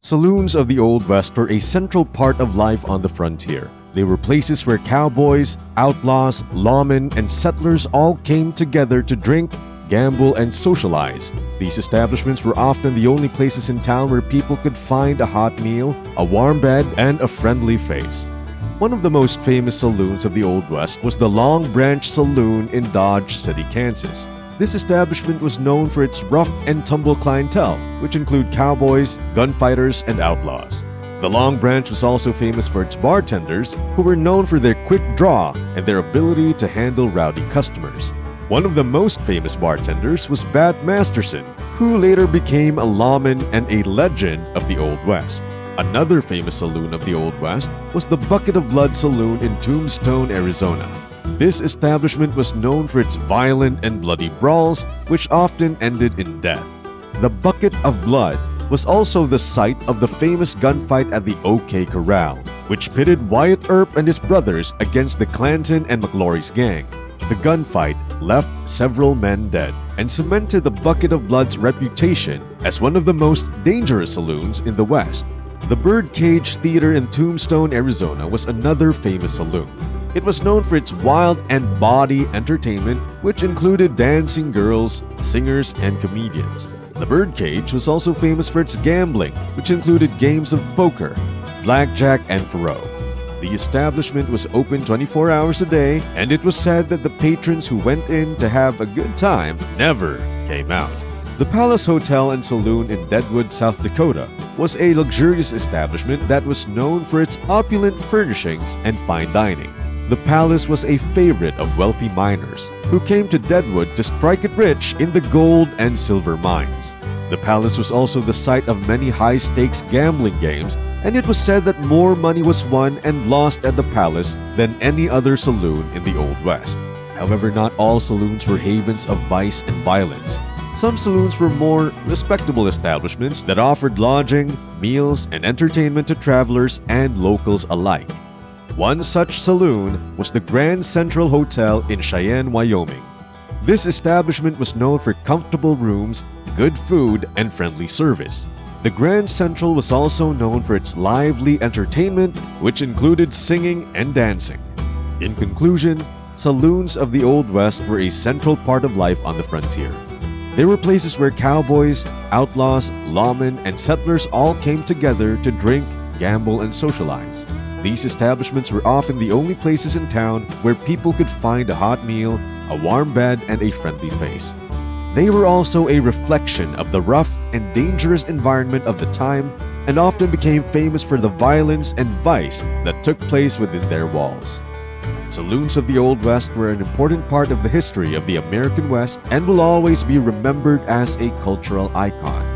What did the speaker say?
Saloons of the Old West were a central part of life on the frontier. They were places where cowboys, outlaws, lawmen, and settlers all came together to drink, gamble, and socialize. These establishments were often the only places in town where people could find a hot meal, a warm bed, and a friendly face. One of the most famous saloons of the Old West was the Long Branch Saloon in Dodge City, Kansas. This establishment was known for its rough and tumble clientele, which include cowboys, gunfighters, and outlaws. The Long Branch was also famous for its bartenders, who were known for their quick draw and their ability to handle rowdy customers. One of the most famous bartenders was Bat Masterson, who later became a lawman and a legend of the Old West. Another famous saloon of the Old West was the Bucket of Blood Saloon in Tombstone, Arizona. This establishment was known for its violent and bloody brawls, which often ended in death. The Bucket of Blood was also the site of the famous gunfight at the OK Corral, which pitted Wyatt Earp and his brothers against the Clanton and McLaury's gang. The gunfight left several men dead and cemented the Bucket of Blood's reputation as one of the most dangerous saloons in the West. The Birdcage Theater in Tombstone, Arizona was another famous saloon. It was known for its wild and bawdy entertainment, which included dancing girls, singers, and comedians. The Birdcage was also famous for its gambling, which included games of poker, blackjack, and faro. The establishment was open 24 hours a day, and it was said that the patrons who went in to have a good time never came out. The Palace Hotel and Saloon in Deadwood, South Dakota, was a luxurious establishment that was known for its opulent furnishings and fine dining. The Palace was a favorite of wealthy miners who came to Deadwood to strike it rich in the gold and silver mines. The Palace was also the site of many high-stakes gambling games, and it was said that more money was won and lost at the Palace than any other saloon in the Old West. However, not all saloons were havens of vice and violence. Some saloons were more respectable establishments that offered lodging, meals, and entertainment to travelers and locals alike. One such saloon was the Grand Central Hotel in Cheyenne, Wyoming. This establishment was known for comfortable rooms, good food, and friendly service. The Grand Central was also known for its lively entertainment, which included singing and dancing. In conclusion, saloons of the Old West were a central part of life on the frontier. They were places where cowboys, outlaws, lawmen, and settlers all came together to drink, gamble, and socialize. These establishments were often the only places in town where people could find a hot meal, a warm bed, and a friendly face. They were also a reflection of the rough and dangerous environment of the time and often became famous for the violence and vice that took place within their walls. Saloons of the Old West were an important part of the history of the American West and will always be remembered as a cultural icon.